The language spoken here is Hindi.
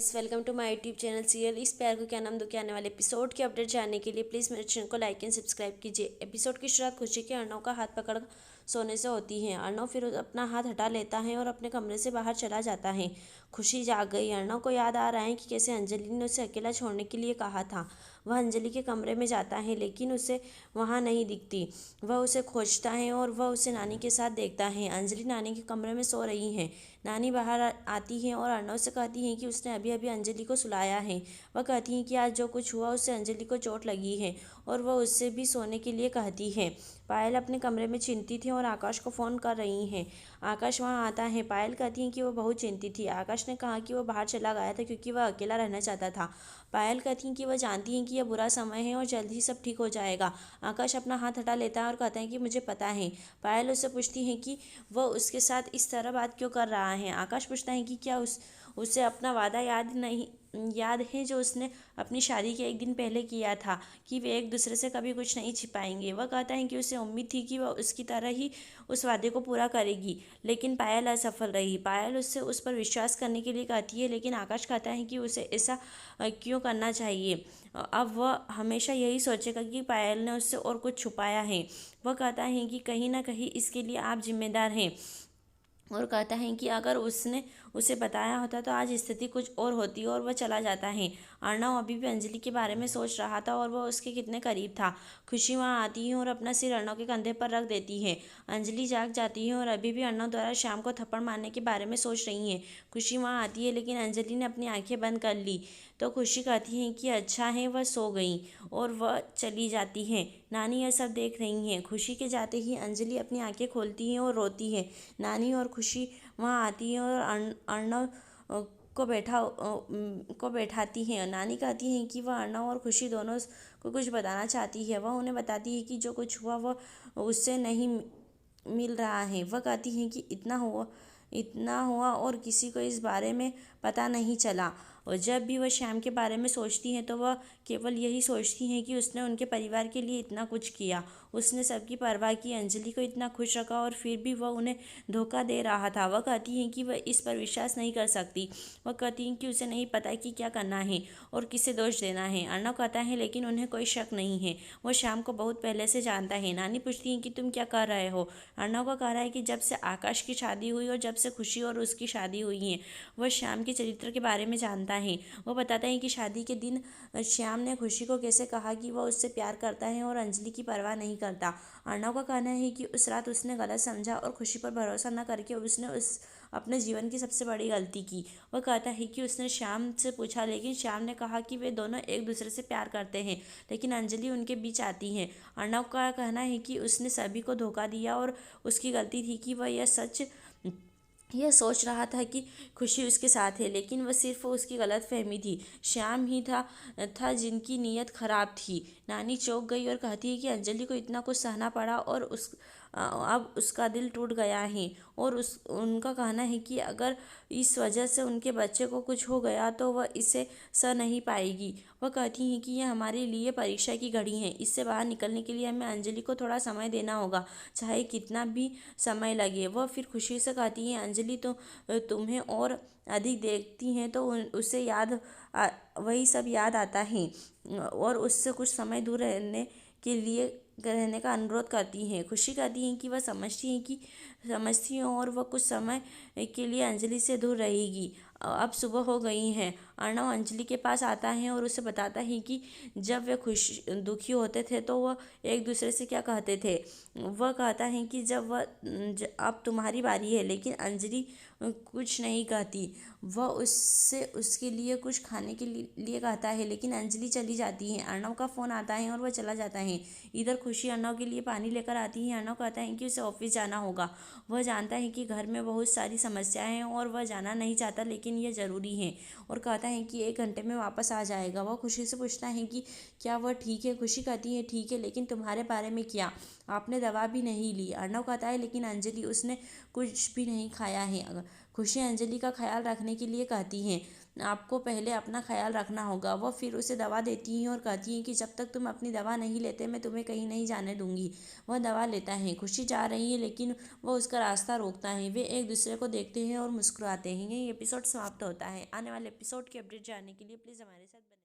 Guys, welcome to my YouTube channel serial इस प्यार को क्या नाम दो के आने वाले एपिसोड के अपडेट जानने के लिए प्लीज़ मेरे चैनल को लाइक एंड सब्सक्राइब कीजिए। एपिसोड की शुरुआत खुशी के अर्णव का हाथ पकड़ सोने से होती है। अर्णव फिर अपना हाथ हटा लेता है और अपने कमरे से बाहर चला जाता है। खुशी जाग गई। अर्णव को याद आ रहा है कि कैसे अंजलि ने उसे अकेला छोड़ने के लिए कहा था। वह अंजलि के कमरे में जाता है लेकिन उसे वहाँ नहीं दिखती। वह उसे खोजता है और वह उसे नानी के साथ देखता है। अंजलि नानी के कमरे में सो रही है। नानी बाहर आती है और अर्णव से कहती है कि उसने अभी अभी अंजलि को सुलाया है। वह कहती है कि आज जो कुछ हुआ उससे अंजलि को चोट लगी है और वह उससे भी सोने के लिए कहती है। पायल अपने कमरे में चिंतित है और आकाश को फ़ोन कर रही है। आकाश वहाँ आता है। पायल कहती है कि वह बहुत चिंतित थी। आकाश ने कहा कि वह बाहर चला गया था क्योंकि वह अकेला रहना चाहता था। पायल कहती है कि वह जानती है कि यह बुरा समय है और जल्द ही सब ठीक हो जाएगा। आकाश अपना हाथ हटा लेता है और कहता है कि मुझे पता है। पायल उससे पूछती है कि वह उसके साथ इस तरह बात क्यों कर रहा है। आकाश पूछता है कि क्या उसे अपना वादा याद है जो उसने अपनी शादी के एक दिन पहले किया था कि वे एक दूसरे से कभी कुछ नहीं छिपाएंगे। वह कहता है कि उसे उम्मीद थी कि वह उसकी तरह ही उस वादे को पूरा करेगी, लेकिन पायल असफल रही। पायल उससे उस पर विश्वास करने के लिए कहती है, लेकिन आकाश कहता है कि उसे ऐसा क्यों करना चाहिए। अब वह हमेशा यही सोचेगा कि पायल ने उससे और कुछ छुपाया है। वह कहता है कि कहीं ना कहीं इसके लिए आप जिम्मेदार हैं और कहता है कि अगर उसने उसे बताया होता तो आज स्थिति कुछ और होती और वह चला जाता है। अर्णव अभी भी अंजलि के बारे में सोच रहा था और वह उसके कितने करीब था। खुशी वहाँ आती है और अपना सिर अर्णव के कंधे पर रख देती है। अंजलि जाग जाती है और अभी भी अर्णव द्वारा शाम को थप्पड़ मारने के बारे में सोच रही है। खुशी वहाँ आती है लेकिन अंजलि ने अपनी आंखें बंद कर ली तो खुशी कहती है कि अच्छा है। वह सो गई और वह चली जाती है। नानी यह सब देख रही हैं। खुशी के जाते ही अंजलि अपनी आंखें खोलती है और रोती है। नानी और खुशी वहाँ आती है और अर्णव को बैठाती हैं। नानी कहती हैं कि वह अर्णव और खुशी दोनों को कुछ बताना चाहती है। वह उन्हें बताती है कि जो कुछ हुआ वह उससे नहीं मिल रहा है। वह कहती हैं कि इतना हुआ और किसी को इस बारे में पता नहीं चला। और जब भी वह श्याम के बारे में सोचती हैं तो वह केवल यही सोचती हैं कि उसने उनके परिवार के लिए इतना कुछ किया, उसने सबकी परवाह की, अंजलि को इतना खुश रखा और फिर भी वह उन्हें धोखा दे रहा था। वह कहती हैं कि वह इस पर विश्वास नहीं कर सकती। वह कहती हैं कि उसे नहीं पता कि क्या करना है और किसे दोष देना है। अर्णव कहता है लेकिन उन्हें कोई शक नहीं है, वह श्याम को बहुत पहले से जानता है। नानी पूछती हैं कि तुम क्या कर रहे हो। अर्णव का कहना है कि जब से आकाश की शादी हुई और जब से खुशी और उसकी शादी हुई है वह श्याम के चरित्र के बारे में जानता है। वह बताता है कि शादी के दिन श्याम ने खुशी को कैसे कहा कि वह उससे प्यार करता है और अंजलि की परवाह नहीं करता। अर्णव का कहना है कि उस रात उसने गलत समझा और खुशी पर भरोसा न करके उसने अपने जीवन की सबसे बड़ी गलती की। वह कहता है कि उसने श्याम से पूछा लेकिन श्याम ने कहा कि वे दोनों एक दूसरे से प्यार करते हैं, लेकिन अंजलि उनके बीच आती है। अर्णव का कहना है कि उसने सभी को धोखा दिया और उसकी गलती थी कि वह यह सोच रहा था कि खुशी उसके साथ है, लेकिन वह सिर्फ उसकी गलत फहमी थी। श्याम ही था जिनकी नीयत खराब थी। नानी चौंक गई और कहती है कि अंजलि को इतना कुछ सहना पड़ा और अब उसका दिल टूट गया है और उनका कहना है कि अगर इस वजह से उनके बच्चे को कुछ हो गया तो वह इसे सह नहीं पाएगी। वह कहती हैं कि यह हमारे लिए परीक्षा की घड़ी है, इससे बाहर निकलने के लिए हमें अंजलि को थोड़ा समय देना होगा, चाहे कितना भी समय लगे। वह फिर खुशी से कहती है अंजलि तो तुम्हें और अधिक देखती हैं तो उसे वही सब याद आता है और उससे कुछ समय दूर रहने का अनुरोध करती हैं। खुशी कहती हैं कि वह समझती हैं और वह कुछ समय के लिए अंजलि से दूर रहेगी। अब सुबह हो गई है। अर्णव अंजलि के पास आता है और उसे बताता है कि जब वे दुखी होते थे तो वह एक दूसरे से क्या कहते थे। वह कहता है कि अब तुम्हारी बारी है, लेकिन अंजलि कुछ नहीं कहती। वह उससे उसके लिए कुछ खाने के लिए कहता है लेकिन अंजलि चली जाती है। अर्णव का फ़ोन आता है और वह चला जाता है। इधर खुशी अर्णव के लिए पानी लेकर आती है। अर्णव कहता है कि उसे ऑफिस जाना होगा। वह जानता है कि घर में बहुत सारी समस्याएं हैं और वह जाना नहीं चाहता, लेकिन यह ज़रूरी है और कहता है कि 1 घंटे में वापस आ जाएगा। वह खुशी से पूछता है कि क्या वह ठीक है। खुशी कहती है ठीक है, लेकिन तुम्हारे बारे में क्या, आपने दवा भी नहीं ली। अर्णव कहता है लेकिन अंजलि, उसने कुछ भी नहीं खाया है। खुशी अंजलि का ख्याल रखने के लिए कहती हैं। आपको पहले अपना ख्याल रखना होगा। वह फिर उसे दवा देती हैं और कहती हैं कि जब तक तुम अपनी दवा नहीं लेते मैं तुम्हें कहीं नहीं जाने दूंगी। वह दवा लेता है। खुशी जा रही है लेकिन वह उसका रास्ता रोकता है। वे एक दूसरे को देखते हैं और मुस्कुराते हैं। यही एपिसोड समाप्त होता है। आने वाले एपिसोड की अपडेट जानने के लिए प्लीज़ हमारे साथ बने